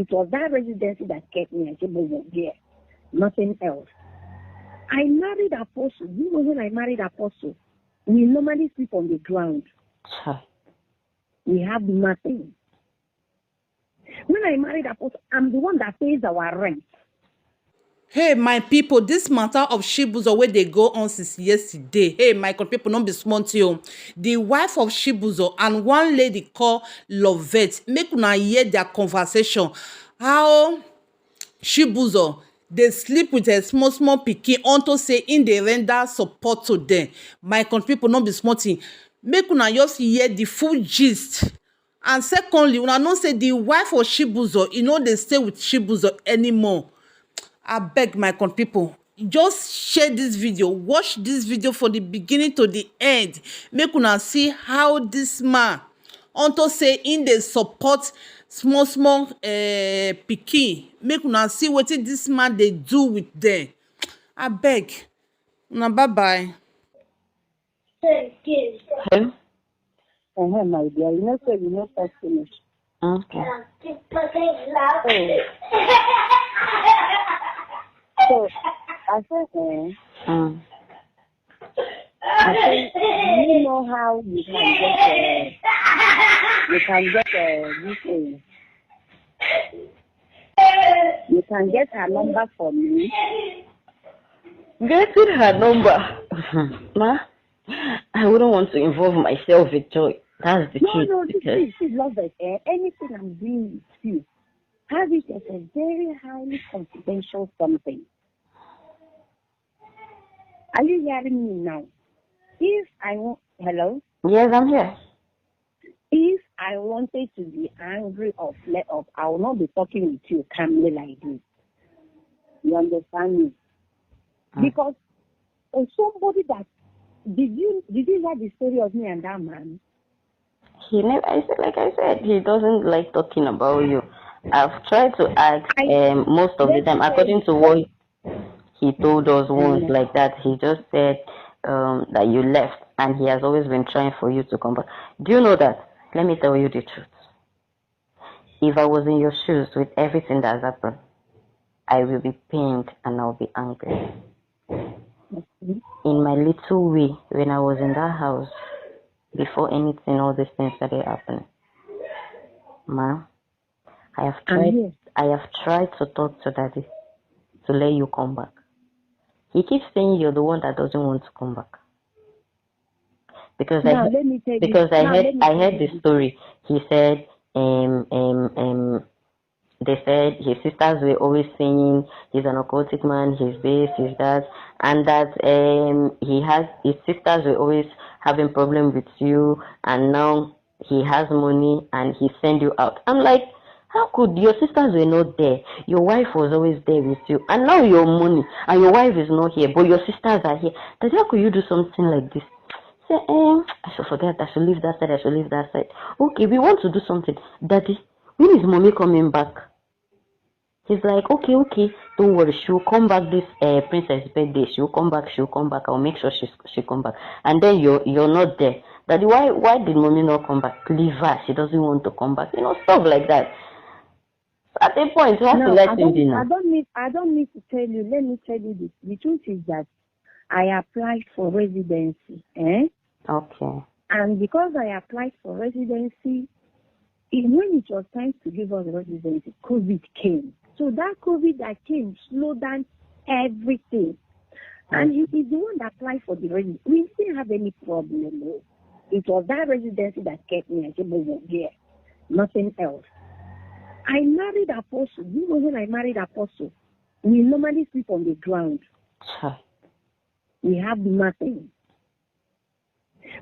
It was that residency that kept me at Chibuzor there. Nothing else. I married Apostle. You know when I married Apostle, we normally sleep on the ground. We have nothing. When I married Apostle, I'm the one that pays our rent. Hey, my people, this matter of Chibuzor where they go on since yesterday. Hey, my people, don't be smart you. The wife of Chibuzor and one lady called Lovette make una hear their conversation. How Chibuzor they sleep with a small pikin unto say in dey render support to them. My people, don't be smart. Make una just hear the full gist. And secondly, una know say the wife of Chibuzor, they stay with Chibuzor anymore. I beg my people, just share this video, watch this video from the beginning to the end. Make una see how this man unto say in dey support small pikin. Make una see wetin this man dey do with them. I beg una, bye bye. Hello? My dear, you know first finish. Okay. So I said, I said, you know how you can get this thing. You can get her number from me. Getting her number. Ma, I wouldn't want to involve myself with Joy. That's the truth. No, this is love it. Anything I'm doing with you, have it as a very highly confidential something. Are you hearing me now? If I want, hello? Yes, I'm here. If I wanted to be angry or flare up, I will not be talking with you calmly like this. You understand me? Because somebody that did you hear the story of me and that man? He never. Like I said, he doesn't like talking about you. I've tried to ask most of the time, according to what he told us once like that. He just said that you left, and he has always been trying for you to come back. Do you know that? Let me tell you the truth. If I was in your shoes with everything that has happened, I will be pained and I'll be angry. In my little way, when I was in that house, before anything, all these things started happening, Ma, I have tried to talk to Daddy to let you come back. He keeps saying you're the one that doesn't want to come back. Because I heard the story. He said they said his sisters were always saying he's an occultic man, he's this, he's that, and that his sisters were always having problems with you, and now he has money and he send you out. I'm like, how could your sisters were not there? Your wife was always there with you, and now your money and your wife is not here, but your sisters are here. Then how could you do something like this? Say, I should forget, I should leave that side, I should leave that side. Okay, we want to do something. Daddy, when is mommy coming back? He's like, okay, don't worry, she'll come back this princess birthday. She'll come back. I'll make sure she come back. And then you're not there. Daddy, why did mommy not come back? Leave her. She doesn't want to come back. Stuff like that. So at a point, you have to let him be now. I don't need to tell you. Let me tell you this. The truth is that I applied for residency. Okay. And because I applied for residency, when it was time to give us residency, COVID came. So that COVID that came slowed down everything. And he is the one that applied for the residency. We didn't have any problem. It was that residency that kept me at Chibuzor there. Nothing else. I married Apostle. You know when I married Apostle, we normally sleep on the ground. We have nothing.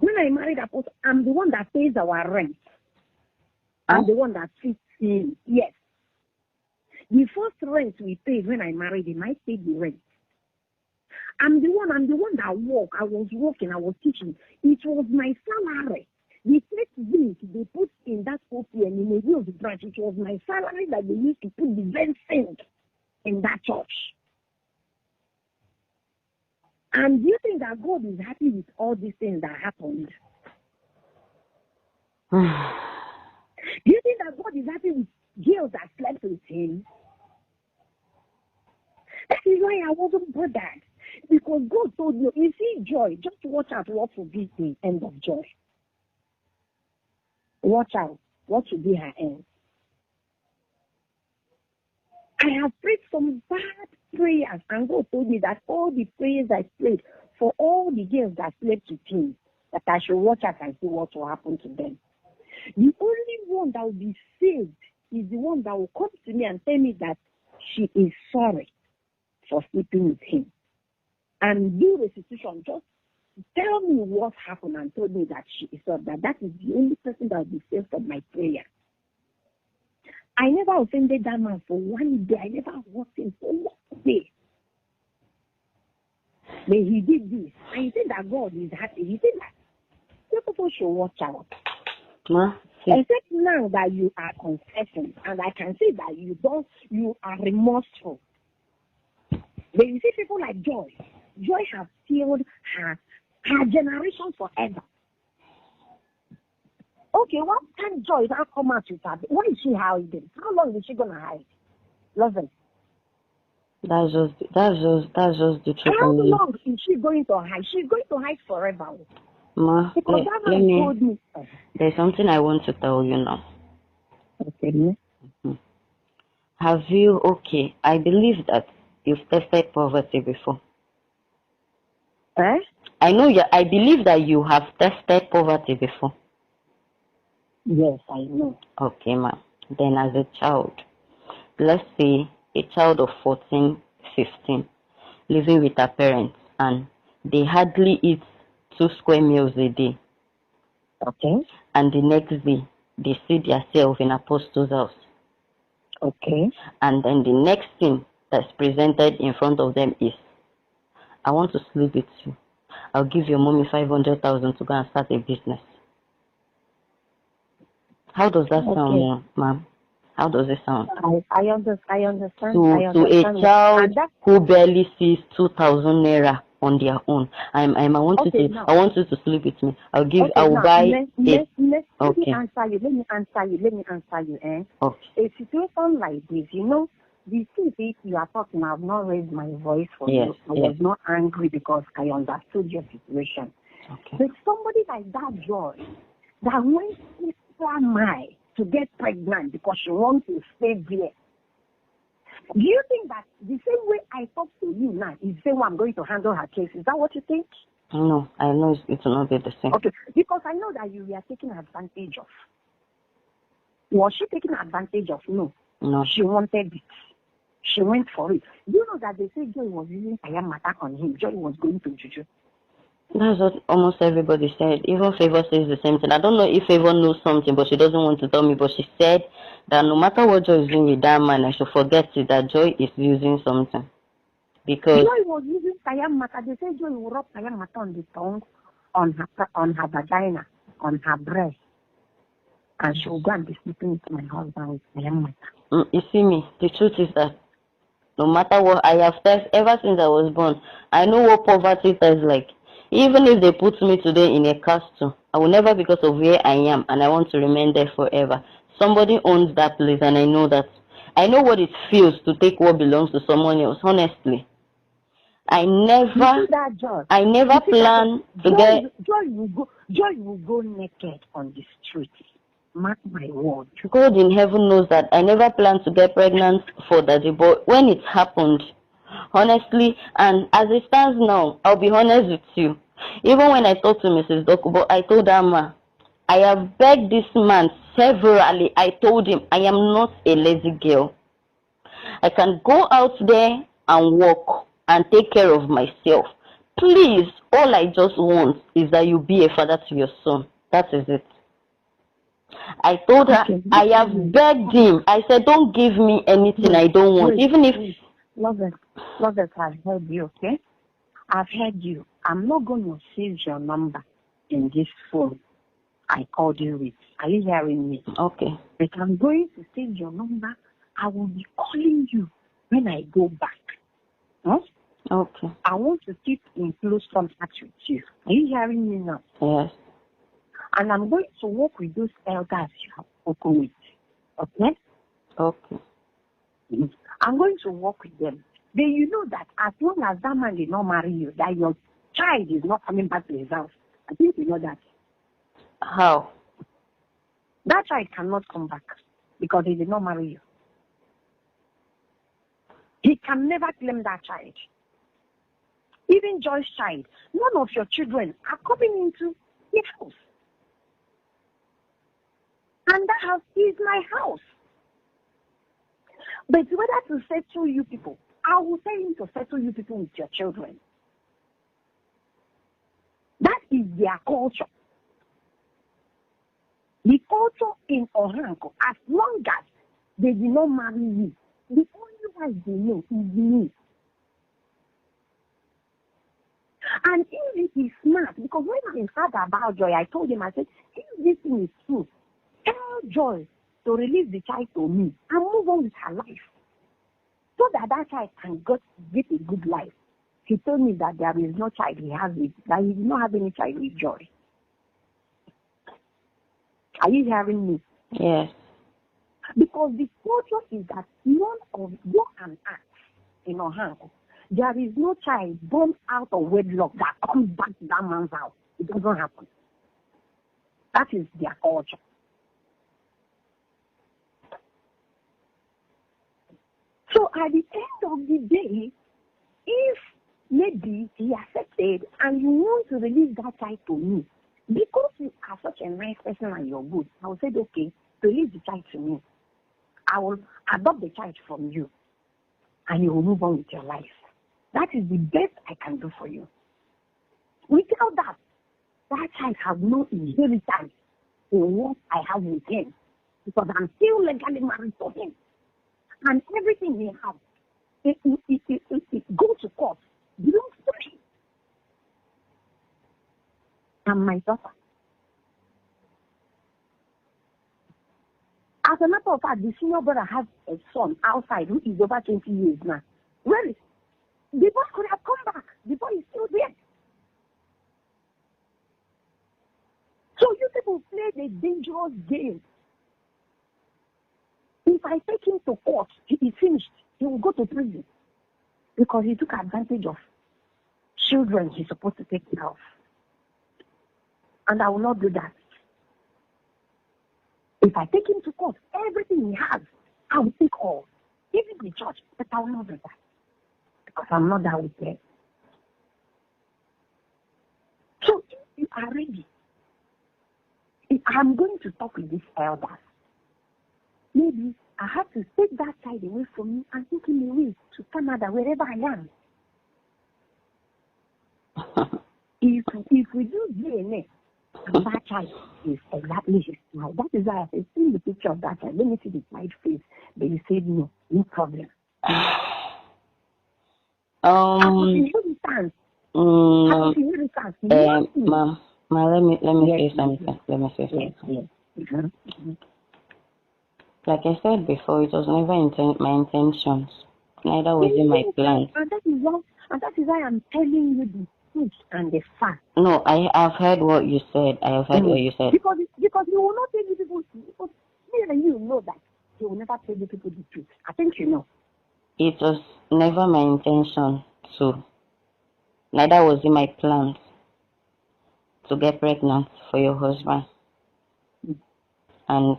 When I married Apostle, I'm the one that pays our rent. I'm the one that fits in. Yes. The first rent we paid when I married him, I paid the rent. I'm the one that worked. I was working, I was teaching. It was my salary. The next drink they put in that OPM in the Hills branch, it was my salary that they used to put the fencing in that church. And do you think that God is happy with all these things that happened? Do you think that God is happy with girls that slept with him. That is why I wasn't bothered. Because God told you, you see joy, just watch out what will be the end of joy. Watch out what will be her end. I have prayed some bad prayers, and God told me that all the prayers I prayed for all the girls that slept with him, that I should watch out and see what will happen to them. The only one that will be saved is the one that will come to me and tell me that she is sorry for sleeping with him. And do restitution, just tell me what happened and told me that she is sorry. That is the only person that will be saved from my prayer. I never offended that man for one day. I never hurt him for one day. But he did this. And he said that God is happy. He said that people should watch out. Except now that you are confessing, and I can see that you are remorseful. But you see people like Joy. Joy has filled her generation forever. Okay, what time Joy now come out with her? What is she hiding? How long is she gonna hide? Listen. That's just the truth. How long is she going to hide? She's going to hide forever. Ma, because that man told me. There's something I want to tell you now. Okay. Mm-hmm. Have you? Okay, I believe that you've tested poverty before. Eh? I believe that you have tested poverty before. Yes, I know. Okay, ma'am. Then as a child, let's say a child of 14, 15, living with her parents, and they hardly eat 2 square meals a day. Okay. And the next day, they see themselves in Apostle's house. Okay. And then the next thing that's presented in front of them is, I want to sleep with you. I'll give your mommy 500,000 to go and start a business. How does that sound, ma'am? How does it sound? I understand. To a child who barely sees 2,000 naira on their own. I want you to sleep with me. Let me answer you. Okay. A situation like this, the things you are talking, I have not raised my voice for you. I was not angry because I understood your situation. Okay. But somebody like that Joy, that went extra mile to get pregnant because she wants to stay there. Do you think that the same way I talk to you now is the same way I'm going to handle her case? Is that what you think? No, I know it will not be the same. Okay, because I know that you were taking advantage of. Was she taking advantage of? No. No. She wanted it. She went for it. You know that they say Joy was using Ayamata on him. Joy was going to Juju. That's what almost everybody said. Even Favor says the same thing. I don't know if Favor knows something, but she doesn't want to tell me. But she said that no matter what Joy is doing with that man, I should forget it, that Joy is using something. Because Joy was using Ayamata. They say Joy will rub Ayamata on the tongue, on her vagina, on her breast. And she will go and be sleeping with my husband with Ayamata. You see me, the truth is that no matter what I have tested ever since I was born, I know what poverty tastes like. Even if they put me today in a castle, I will never, because of where I am, and I want to remain there forever. Somebody owns that place, and I know that. I know what it feels to take what belongs to someone else, honestly. I never plan to get... Joy will go naked on the street. Mark my word. God in heaven knows that I never planned to get pregnant for Daddy, but when it happened, honestly, and as it stands now, I'll be honest with you. Even when I talked to Mrs. Dokubo, I told her, Ma, I have begged this man severally. I told him, I am not a lazy girl. I can go out there and work and take care of myself. Please, all I just want is that you be a father to your son. That is it. I told her, I have begged him. I said, don't give me anything I don't want. Even if... Love it, I've heard you, okay? I've heard you. I'm not going to save your number in this phone I called you with. Are you hearing me? Okay. But I'm going to save your number. I will be calling you when I go back. Huh? Okay. I want to keep in close contact with you. Are you hearing me now? Yes. And I'm going to work with those elders you have spoken with. Okay? Okay. I'm going to work with them. Then you know that as long as that man did not marry you, that your child is not coming back to his house. I think you know that. How? That child cannot come back because he did not marry you. He can never claim that child. Even Joy's child, none of your children are coming into his house. And that house is my house. But whether to settle you people, I will tell him to settle you people with your children. That is their culture. The culture in Oranko, as long as they did not marry you, the only wife they know is me. And if it is smart, because when I heard about Joy, I told him, I said, if this thing is true, tell Joy to release the child to me and move on with her life. So that that child can get a good life. He told me that there is no child he has with, that he did not have any child with Joy. Are you hearing me? Yes. Because the culture is that none of your and act in Ohanko, there is no child born out of wedlock that comes back to that man's house. It doesn't happen. That is their culture. So at the end of the day, if maybe he accepted and you want to release that child to me, because you are such a nice person and you're good, I will say, okay, release the child to me. I will adopt the child from you and you will move on with your life. That is the best I can do for you. Without that, that child has no inheritance in what I have with him because I'm still legally married to him. And everything he has, it goes to court, belongs to me. And my daughter. As a matter of fact, the senior brother has a son outside who is over 20 years now. Really? The boy could have come back. The boy is still there. So you people play the dangerous game. If I take him to court, he is finished. He will go to prison because he took advantage of children he's supposed to take care of. And I will not do that. If I take him to court, everything he has, I will take all. Even the church, but I will not do that. Because I'm not that wicked. So if you are ready, if I'm going to talk with these elders, maybe I have to take that child away from me and take him away to Canada, wherever I am. if we do DNA, and that child is exactly his child. That is why I said, see the picture of that child. Let me see the child face. But you said no, no problem. Ma'am, let me say something. Let me say something. Yes. Mm-hmm. Like I said before, it was never my intentions. Neither was it my plan. And that is why I'm telling you the truth and the fact. No, I have heard what you said. I have heard what you said. Because you will not tell the people, because me and you know that you will never tell the people the truth. I think you know. It was never my intention to. Neither was it my plans to get pregnant for your husband. And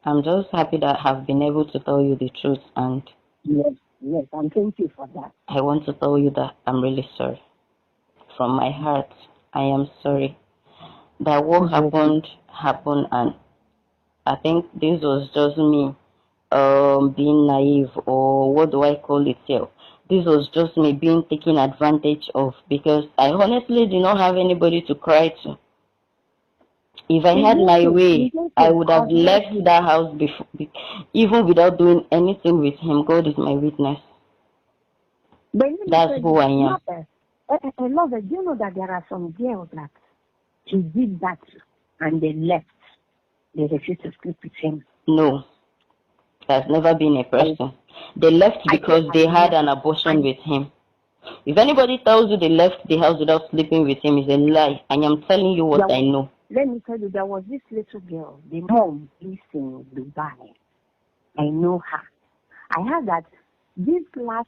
I'm just happy that I have been able to tell you the truth. And yes, and thank you for that. I want to tell you that I'm really sorry. From my heart, I am sorry. That what happened, and I think this was just me being naive, or what do I call it here? This was just me being taken advantage of, because I honestly did not have anybody to cry to. If I had my way, I would have left that house before, even without doing anything with him. God is my witness. That's who I am. I love it. You know that there are some girls that he did that and they left. They refused to sleep with him. No, there's never been a person. They left because they had an abortion with him. If anybody tells you they left the house without sleeping with him, it's a lie. And I'm telling you what I know. Let me tell you, there was this little girl, the mom lives in Dubai. I know her. I heard that these last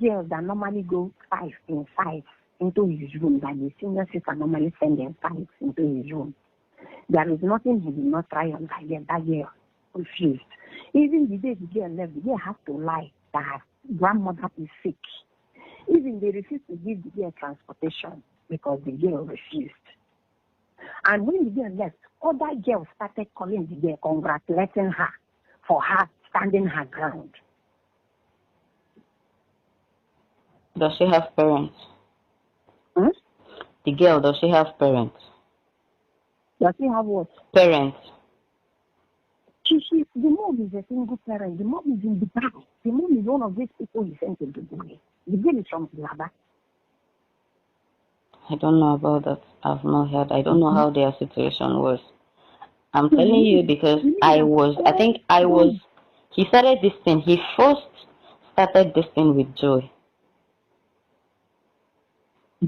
girls that normally go 5 in 5 into his room, that the senior sister normally send them 5 into his room. There is nothing he did not try on that girl. That girl refused. Even the day the girl left, the girl has to lie that her grandmother is sick. Even they refused to give the girl transportation because the girl refused. And when the girl left, other girls started calling the girl, congratulating her for her standing her ground. Does she have parents? Hmm? The girl, does she have parents? Does she have what? Parents. The mom is a single parent. The mom is in Dubai. The mom is one of these people he sent to Dubai. The girl is from Laba. I don't know about that. I've not heard. I don't know how their situation was. I'm telling you because he started this thing. He first started this thing with Joy.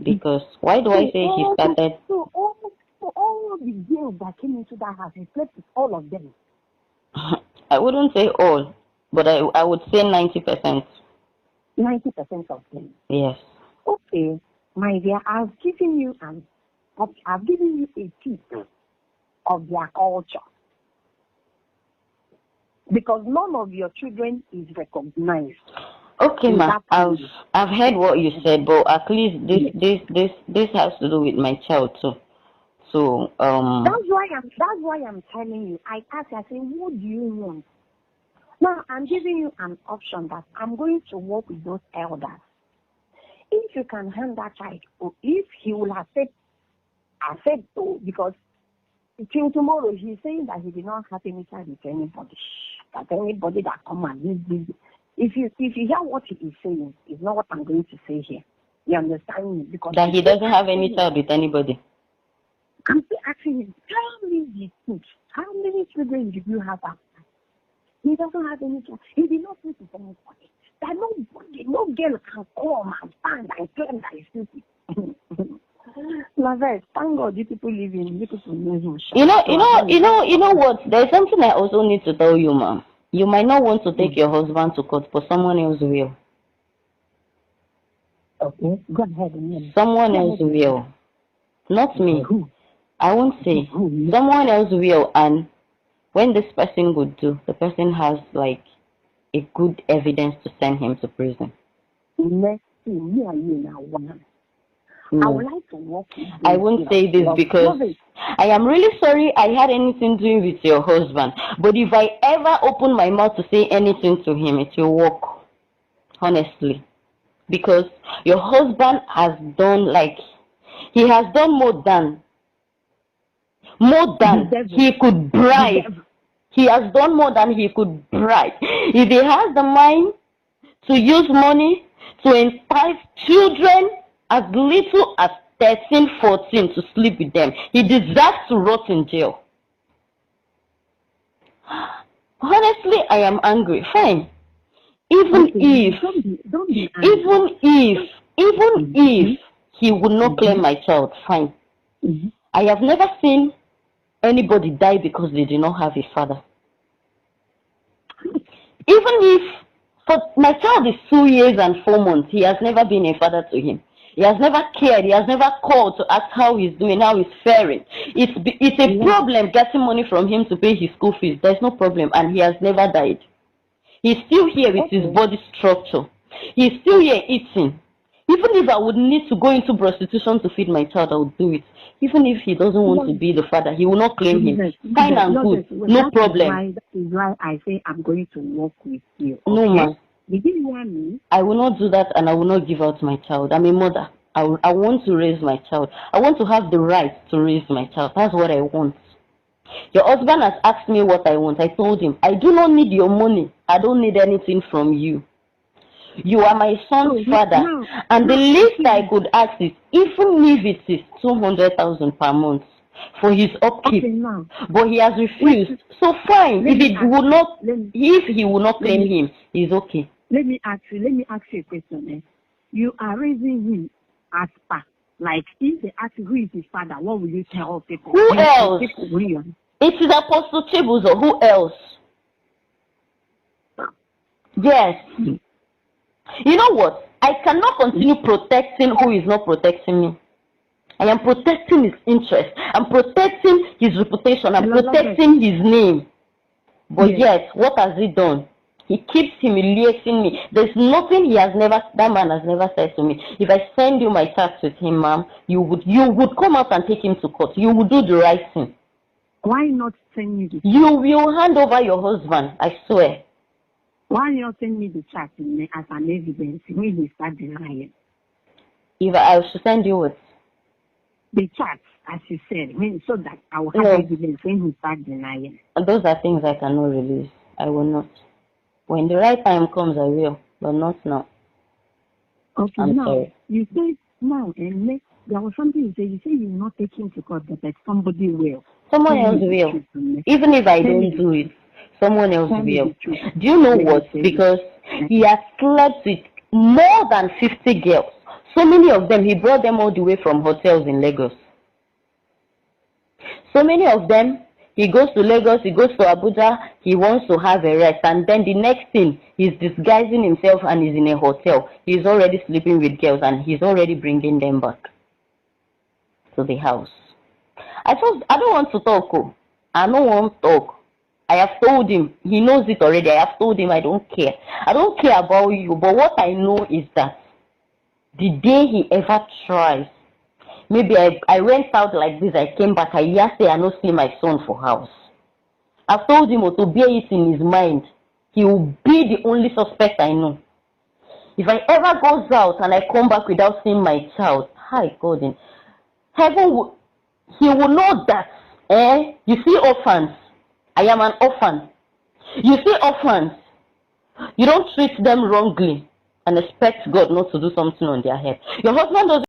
Because, why do I say he started? So all the girls that came into that house, he slept with all of them. I wouldn't say all, but I would say 90%. 90% of them. Yes. Okay, my dear, I've given you a tip of their culture. Because none of your children is recognized. Okay, ma. I've heard what you said, but at least this has to do with my child too. So that's why I'm telling you. I asked, I say, what do you want? Now I'm giving you an option that I'm going to work with those elders. If you can hand that child, or if he will accept to, because till tomorrow he's saying that he did not have any child with anybody. That anybody that come and this. If you hear what he is saying, it's not what I'm going to say here. You understand me? Because that he doesn't have any child with anybody. I'm still asking him, tell me the truth. How many children did you have after? He doesn't have any child. He did not sleep with anybody. That no girl can come and stand and claim that he's sleeping. Lavette, thank God you people live in beautiful nation. You know what? There's something I also need to tell you, ma'am. You might not want to take your husband to court, but someone else will. Okay, go ahead. Someone else will. Not me. Who? I won't say. Someone else will, and when this person would do, the person has like a good evidence to send him to prison. Let's see, me and you now one. No. I would like to work with you. I won't say this because I am really sorry I had anything to do with your husband. But if I ever open my mouth to say anything to him, it will work. Honestly. Because your husband has done he has done more than he could bribe. He has done more than he could bribe. If he has the mind to use money to entice children as little as 13, 14 to sleep with them, he deserves to rot in jail. Honestly, I am angry. Fine. Even if he would not claim my child, fine. I have never seen anybody die because they do not have a father. Even if my child is 2 years and 4 months, he has never been a father to him. He has never cared. He has never called to ask how he's doing, how he's faring. It's a problem getting money from him to pay his school fees. There's no problem, and he has never died. He's still here with his body structure. He's still here eating. Even if I would need to go into prostitution to feed my child, I would do it. Even if he doesn't want to be the father, he will not claim him. Fine and good, no problem. That is why I say I'm going to work with you. Okay? No, man. Did you hear me? I will not do that, and I will not give out my child. I'm a mother. I want to raise my child. I want to have the right to raise my child. That's what I want. Your husband has asked me what I want. I told him, I do not need your money. I don't need anything from you. You are my son's father. And the least I could ask is, even if it is 200,000 per month for his upkeep. But he has refused. So fine. If he will not claim him, he's okay. Let me ask you a question. You are raising him as per. Like, if they ask you who is his father, what will you tell people? Who else? It is Apostle Chibuzor. Who else? Yes. You know what? I cannot continue protecting who is not protecting me. I am protecting his interest. I'm protecting his reputation. I'm protecting his name. But yet, what has he done? He keeps humiliating me. There's nothing that man has never said to me. If I send you my tax with him, ma'am, you would come out and take him to court. You would do the right thing. Why not send me the chat? You will hand over your husband, I swear. Why not send me the chat as an evidence when he start denying? If I should send you what? The chat, as you said, so that I will have evidence when he start denying. Those are things I cannot release. I will not. When the right time comes, I will, but not now. Okay, I'm now, sorry. you said, now, and there was something you said. You said you will not take him to court, but somebody will. Someone else will. Even if I don't do it, someone else will. Do you know what? Because he has slept with more than 50 girls. So many of them, he brought them all the way from hotels in Lagos. So many of them, he goes to Lagos, he goes to Abuja, he wants to have a rest. And then the next thing, he's disguising himself and he's in a hotel. He's already sleeping with girls and he's already bringing them back to the house. I don't want to talk. I don't want to talk. I have told him. He knows it already. I have told him I don't care. I don't care about you. But what I know is that the day he ever tries, maybe I went out like this, I came back, I say I don't see my son for house. I've told him to bear it in his mind. He will be the only suspect I know. If I ever goes out and I come back without seeing my child, hi God, in heaven, he will know that. You see orphans. I am an orphan. You see orphans. You don't treat them wrongly and expect God not to do something on their head. Your husband doesn't